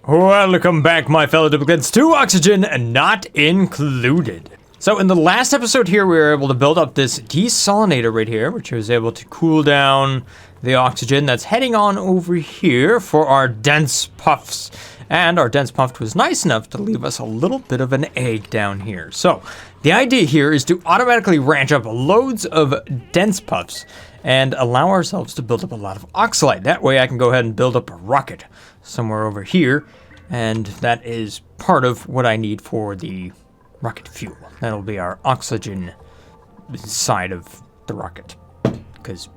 Welcome back, my fellow duplicates, to Oxygen Not Included. So in the last episode here, we were able to build up this desalinator right here, which was able to cool down the oxygen that's heading on over here for our dense puffs. And our dense puff was nice enough to leave us a little bit of an egg down here. So the idea here is to automatically ranch up loads of dense puffs and allow ourselves to build up a lot of oxalite. That way I can go ahead and build up a rocket somewhere over here, and that is part of what I need for the rocket fuel. That'll be our oxygen side of the rocket, because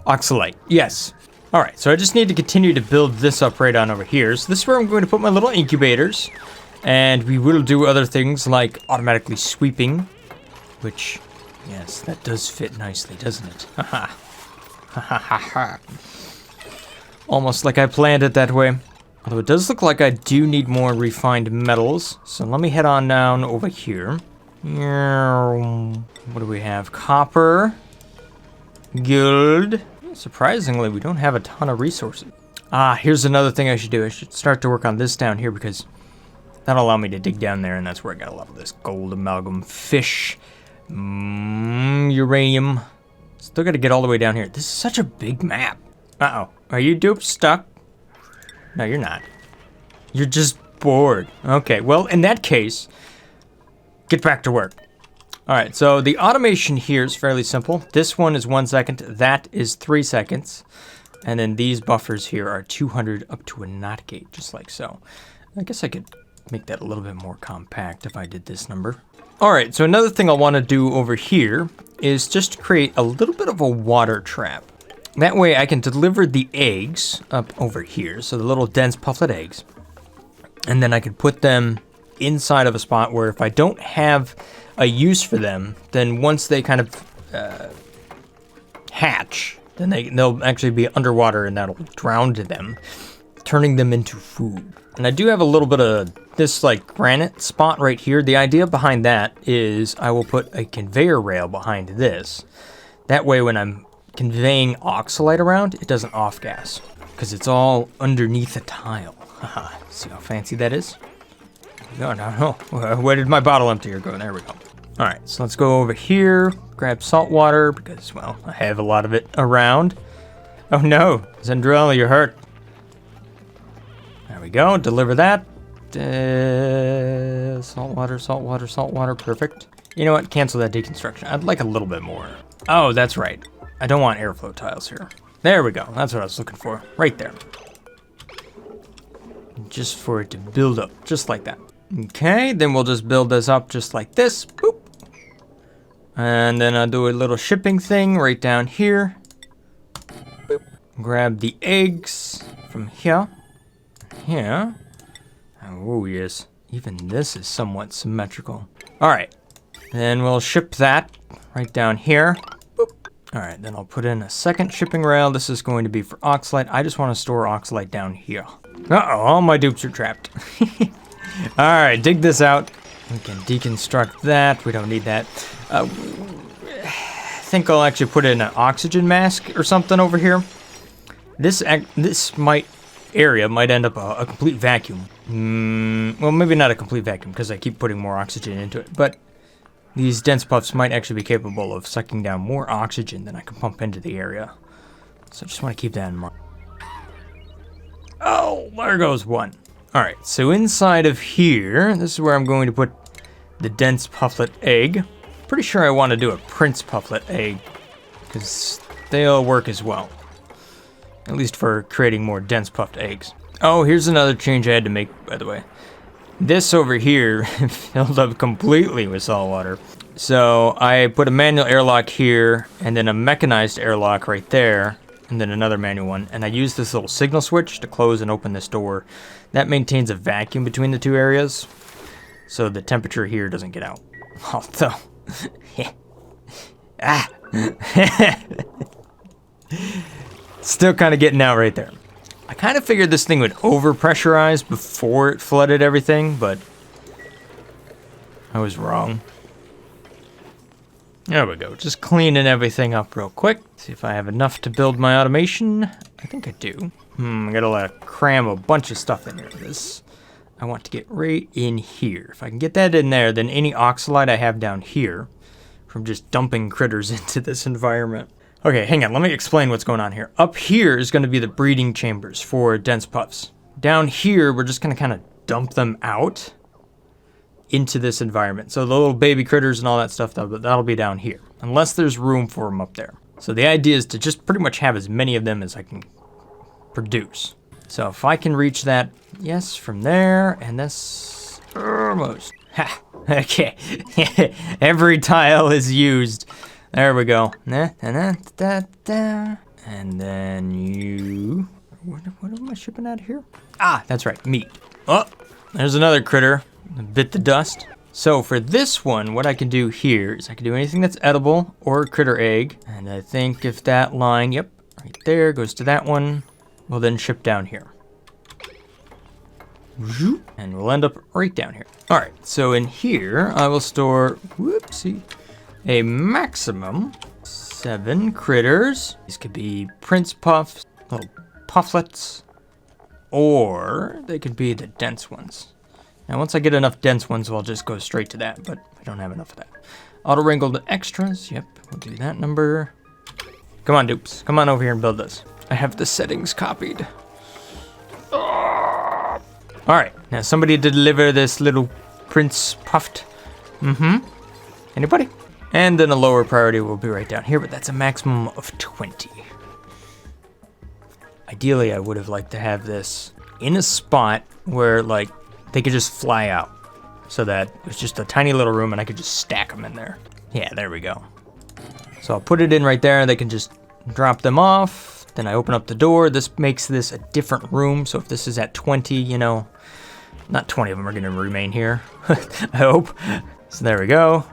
oxalite, yes. All right, so I just need to continue to build this up right on over here. So this is where I'm going to put my little incubators, and we will do other things like automatically sweeping, which, yes, that does fit nicely, doesn't it? Haha. Ha ha ha ha. Almost like I planned it that way. Although it does look like I do need more refined metals. So let me head on down over here. What do we have? Copper. Gold. Surprisingly, we don't have a ton of resources. Ah, here's another thing I should do. I should start to work on this down here because that'll allow me to dig down there, and that's where I got a lot of this gold amalgam fish. Uranium. Still gotta get all the way down here. This is such a big map. Uh-oh. Are you dupe stuck? No, you're not. You're just bored. Okay, well, in that case, get back to work. All right, so the automation here is fairly simple. This one is 1 second. That is 3 seconds. And then these buffers here are 200 up to a knot gate, just like so. I guess I could make that a little bit more compact if I did this number. All right, so another thing I want to do over here is just create a little bit of a water trap. That way I can deliver the eggs up over here, so the little dense pufflet eggs. And then I can put them inside of a spot where if I don't have a use for them, then once they kind of hatch, then they'll actually be underwater and that'll drown them, turning them into food. And I do have a little bit of this like granite spot right here. The idea behind that is I will put a conveyor rail behind this. That way when I'm conveying oxalite around, it doesn't off-gas, because it's all underneath a tile. Haha, see how fancy that is? No, where did my bottle emptier go? There we go. All right, so let's go over here, grab salt water, because, well, I have a lot of it around. Oh no, Zendrell, you're hurt. There we go, deliver that. Salt water, perfect. You know what, cancel that deconstruction. I'd like a little bit more. Oh, that's right. I don't want airflow tiles here. There we go. That's what I was looking for. Right there. Just for it to build up. Just like that. Okay, then we'll just build this up just like this. Boop. And then I'll do a little shipping thing right down here. Boop. Grab the eggs from here. Here. Oh, yes. Even this is somewhat symmetrical. Alright. Then we'll ship that right down here. All right, then I'll put in a second shipping rail. This is going to be for oxalite. I just want to store oxalite down here. Uh-oh, all my dupes are trapped. All right, dig this out. We can deconstruct that. We don't need that. I think I'll actually put in an oxygen mask or something over here. This area might end up a complete vacuum. Well, maybe not a complete vacuum because I keep putting more oxygen into it, but these dense puffs might actually be capable of sucking down more oxygen than I can pump into the area. So I just want to keep that in mind. Oh, there goes one. All right, so inside of here, this is where I'm going to put the dense pufflet egg. Pretty sure I want to do a prince pufflet egg because they'll work as well. At least for creating more dense puffed eggs. Oh, here's another change I had to make, by the way. This over here filled up completely with salt water. So I put a manual airlock here and then a mechanized airlock right there and then another manual one. And I used this little signal switch to close and open this door. That maintains a vacuum between the two areas so the temperature here doesn't get out. Although, still kind of getting out right there. I kind of figured this thing would overpressurize before it flooded everything, but I was wrong. There we go. Just cleaning everything up real quick. See if I have enough to build my automation. I think I do. I gotta cram a bunch of stuff in here. This I want to get right in here. If I can get that in there, then any oxalite I have down here from just dumping critters into this environment. Okay, hang on. Let me explain what's going on here. Up here is going to be the breeding chambers for dense puffs. Down here, we're just going to kind of dump them out into this environment. So the little baby critters and all that stuff, that'll be down here, unless there's room for them up there. So the idea is to just pretty much have as many of them as I can produce. So if I can reach that, yes, from there, and this almost. Ha! Okay. Every tile is used. There we go. And then you... What am I shipping out of here? Ah, that's right, meat. Oh, there's another critter. Bit the dust. So for this one, what I can do here is I can do anything that's edible or a critter egg. And I think if that line, yep, right there, goes to that one, we'll then ship down here. And we'll end up right down here. All right, so in here, I will store, whoopsie, a maximum 7 critters. These could be Prince Puffs, little pufflets, or they could be the dense ones. Now, once I get enough dense ones, I'll just go straight to that, but I don't have enough of that. Auto-wrangled extras, yep, we'll do that number. Come on, dupes, come on over here and build this. I have the settings copied. All right, now somebody deliver this little Prince Puffed. Anybody? And then a lower priority will be right down here, but that's a maximum of 20. Ideally, I would have liked to have this in a spot where, like, they could just fly out so that it's just a tiny little room and I could just stack them in there. Yeah, there we go. So I'll put it in right there and they can just drop them off. Then I open up the door. This makes this a different room. So if this is at 20, you know, not 20 of them are going to remain here, I hope. So there we go.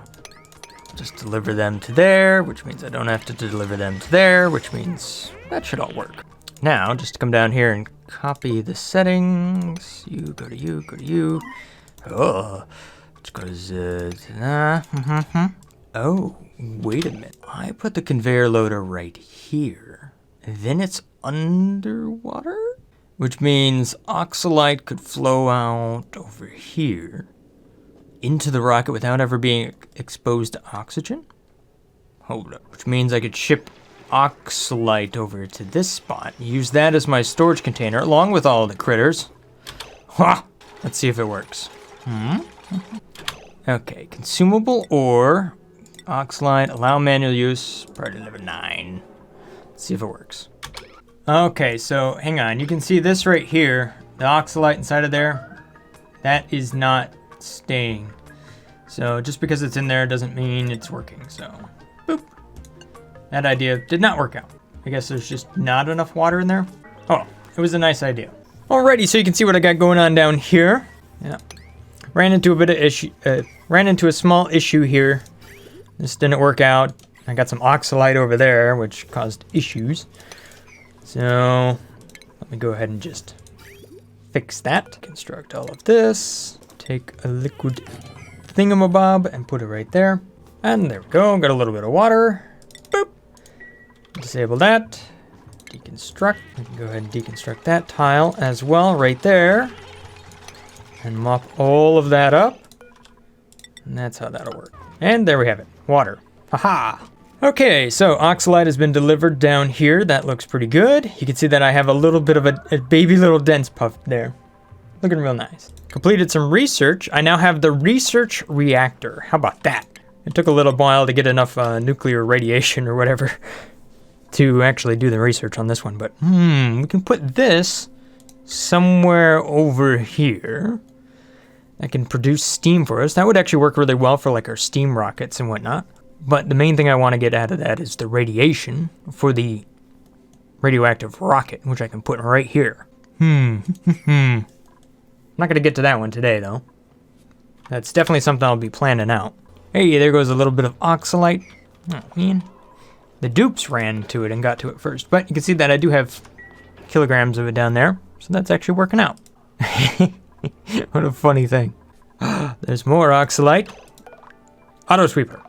Just deliver them to there, which means I don't have to deliver them to there, which means that should all work. Now, just to come down here and copy the settings. You go to you, go to you. Oh, which goes Oh, wait a minute. I put the conveyor loader right here. Then it's underwater? Which means oxalite could flow out over here into the rocket without ever being exposed to oxygen? Hold up. Which means I could ship oxalite over to this spot, use that as my storage container along with all the critters. Ha! Let's see if it works. Okay, consumable ore, oxalite, allow manual use, priority level 9. Let's see if it works. Okay, so hang on. You can see this right here, the oxalite inside of there, that is not staying. So just because it's in there doesn't mean it's working, so boop. That idea did not work out. I guess there's just not enough water in there. Oh, it was a nice idea. Alrighty, so you can see what I got going on down here. Yeah, ran into a bit of issue. Ran into a small issue here. This didn't work out. I got some oxalite over there, which caused issues. So let me go ahead and just fix that. Construct all of this. Take a liquid thingamabob and put it right there. And there we go. Got a little bit of water. Boop. Disable that. Deconstruct. We can go ahead and deconstruct that tile as well right there. And mop all of that up. And that's how that'll work. And there we have it. Water. Haha. Okay, so oxalite has been delivered down here. That looks pretty good. You can see that I have a little bit of a baby little dense puff there. Looking real nice. Completed some research. I now have the research reactor. How about that? It took a little while to get enough nuclear radiation or whatever to actually do the research on this one. But we can put this somewhere over here. That can produce steam for us. That would actually work really well for like our steam rockets and whatnot. But the main thing I want to get out of that is the radiation for the radioactive rocket, which I can put right here. I'm not going to get to that one today, though. That's definitely something I'll be planning out. Hey, there goes a little bit of oxalite. Oh, man. The dupes ran to it and got to it first. But you can see that I do have kilograms of it down there. So that's actually working out. What a funny thing. There's more oxalite. Auto sweeper.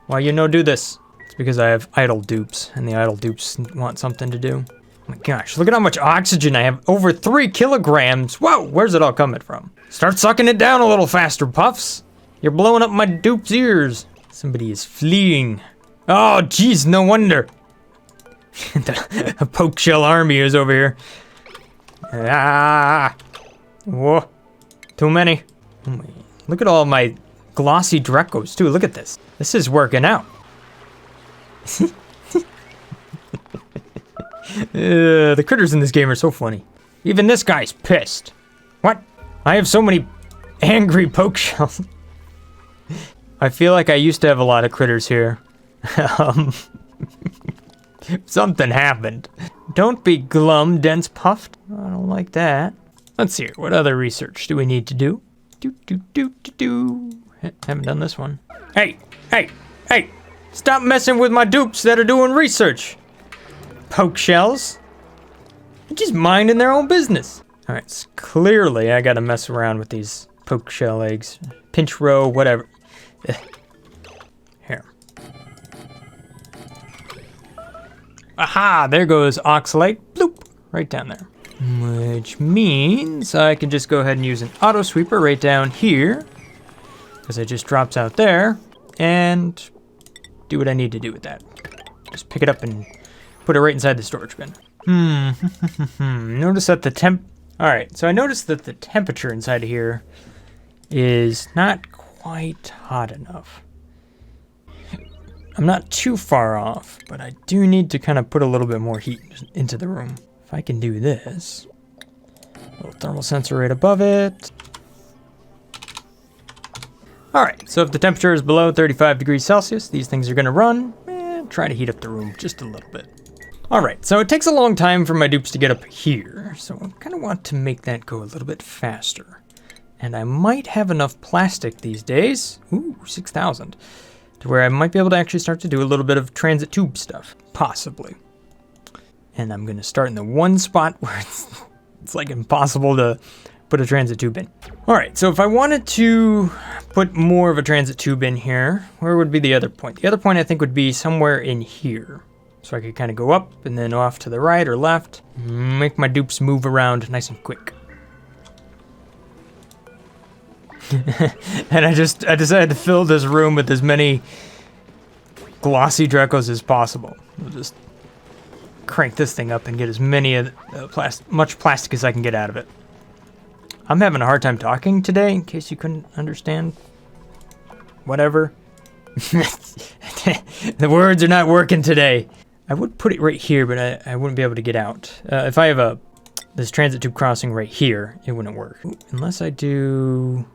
Why you no do this? It's because I have idle dupes, and the idle dupes want something to do. Oh my gosh, look at how much oxygen I have. Over 3 kilograms. Whoa, where's it all coming from? Start sucking it down a little faster, Puffs. You're blowing up my dupe's ears. Somebody is fleeing. Oh, geez, no wonder. The poke shell army is over here. Ah. Whoa. Too many. Oh my. Look at all my glossy Drecos, too. Look at this. This is working out. The critters in this game are so funny. Even this guy's pissed. What? I have so many angry poke shells. I feel like I used to have a lot of critters here. Something happened. Don't be glum, dense puffed. I don't like that. Let's see here. What other research do we need to do? Haven't done this one. Hey! Stop messing with my dupes that are doing research. Poke shells. They're just minding their own business. All right, so clearly I gotta mess around with these poke shell eggs. Pinch row, whatever. Here. Aha, there goes oxalate. Bloop, right down there. Which means I can just go ahead and use an auto sweeper right down here, because it just drops out there, and do what I need to do with that. Just pick it up and put it right inside the storage bin. Notice that the temp... Alright, so I noticed that the temperature inside of here is not quite hot enough. I'm not too far off, but I do need to kind of put a little bit more heat into the room. If I can do this, little thermal sensor right above it. All right, so if the temperature is below 35 degrees Celsius, these things are gonna run and try to heat up the room just a little bit. All right, so it takes a long time for my dupes to get up here, so I kind of want to make that go a little bit faster. And I might have enough plastic these days, ooh, 6,000, to where I might be able to actually start to do a little bit of transit tube stuff, possibly. And I'm gonna start in the one spot where it's like impossible to put a transit tube in. All right, so if I wanted to put more of a transit tube in here, where would be the other point? The other point I think would be somewhere in here. So I could kind of go up and then off to the right or left, make my dupes move around nice and quick. And I decided to fill this room with as many glossy Drecos as possible. I'll just crank this thing up and get as many of much plastic as I can get out of it. I'm having a hard time talking today, in case you couldn't understand. Whatever. The words are not working today. I would put it right here, but I wouldn't be able to get out. If I have this transit tube crossing right here, it wouldn't work. Unless I do...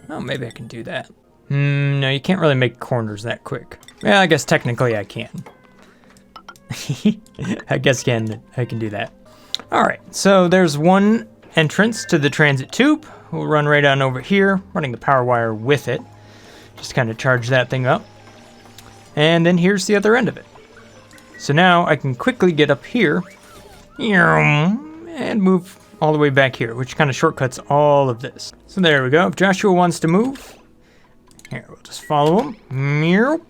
Oh, maybe I can do that. No, you can't really make corners that quick. Well, I guess technically I can. I guess I can do that. All right, so there's one entrance to the transit tube. We'll run right on over here, running the power wire with it. Just kind of charge that thing up. And then here's the other end of it. So now I can quickly get up here and move all the way back here, which kind of shortcuts all of this. So there we go. If Joshua wants to move, here, we'll just follow him.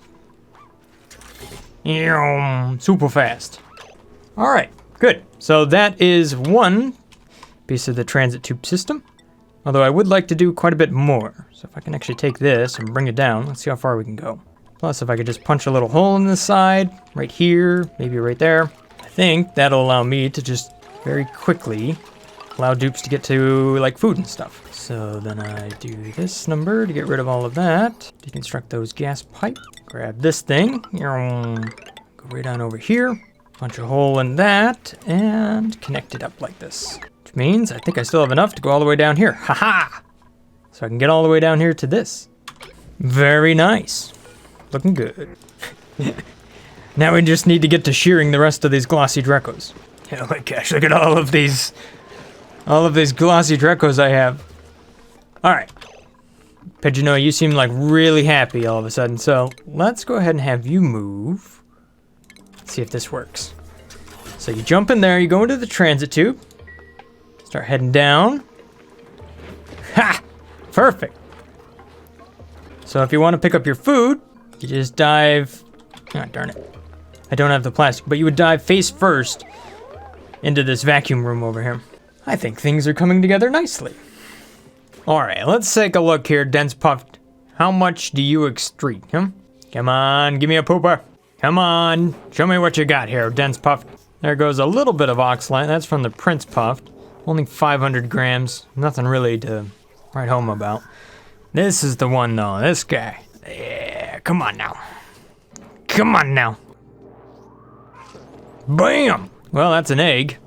Super fast. All right, good. So that is one piece of the transit tube system. Although I would like to do quite a bit more. So if I can actually take this and bring it down, let's see how far we can go. Plus, if I could just punch a little hole in the side, right here, maybe right there, I think that'll allow me to just very quickly allow dupes to get to, like, food and stuff. So then I do this number to get rid of all of that. Deconstruct those gas pipe. Grab this thing. Go right on over here. Punch a hole in that, and connect it up like this. Which means I think I still have enough to go all the way down here. Haha! So I can get all the way down here to this. Very nice. Looking good. Now we just need to get to shearing the rest of these glossy Drecos. Oh my gosh, look at all of these glossy Drecos I have. Alright. Pigeono, you seem like really happy all of a sudden, so let's go ahead and have you move. Let's see if this works. So you jump in there, you go into the transit tube, start heading down. Ha! Perfect. So if you want to pick up your food, You just dive. Ah, darn it. I don't have the plastic, but you would dive face first into this vacuum room over here. I think things are coming together nicely. All right, let's take a look here, Dense Puft. How much do you excrete, huh? Come on, give me a pooper. Come on, show me what you got here, Dense Puft. There goes a little bit of oxalate. That's from the Prince Puft. Only 500 grams. Nothing really to write home about. This is the one, though. This guy. Yeah, come on now. Come on now. Bam! Well, that's an egg.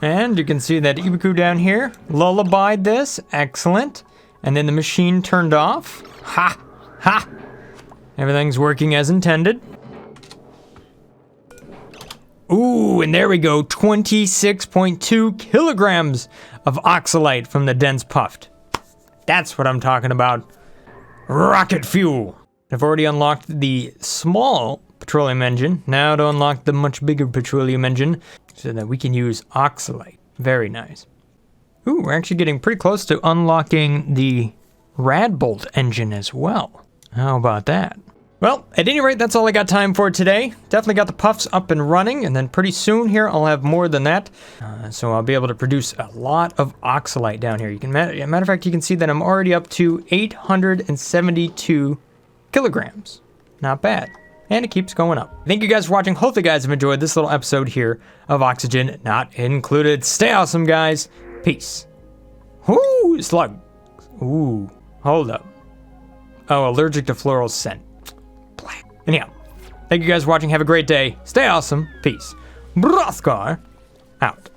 And you can see that Ibiku down here lullabied this. Excellent. And then the machine turned off. Ha! Ha! Everything's working as intended. Ooh, and there we go. 26.2 kilograms of oxalate from the Dense Puft. That's what I'm talking about. Rocket fuel. I've already unlocked the small petroleum engine. Now to unlock the much bigger petroleum engine so that we can use oxalate. Very nice. Ooh, we're actually getting pretty close to unlocking the Radbolt engine as well. How about that? Well, at any rate, that's all I got time for today. Definitely got the puffs up and running, and then pretty soon here I'll have more than that. So I'll be able to produce a lot of oxalate down here. You can, matter of fact, you can see that I'm already up to 872 kilograms. Not bad. And it keeps going up. Thank you guys for watching. Hope you guys have enjoyed this little episode here of Oxygen Not Included. Stay awesome, guys. Peace. Ooh, slug. Ooh, hold up. Oh, allergic to floral scent. Black. Anyhow, thank you guys for watching. Have a great day. Stay awesome. Peace. Brothgar out.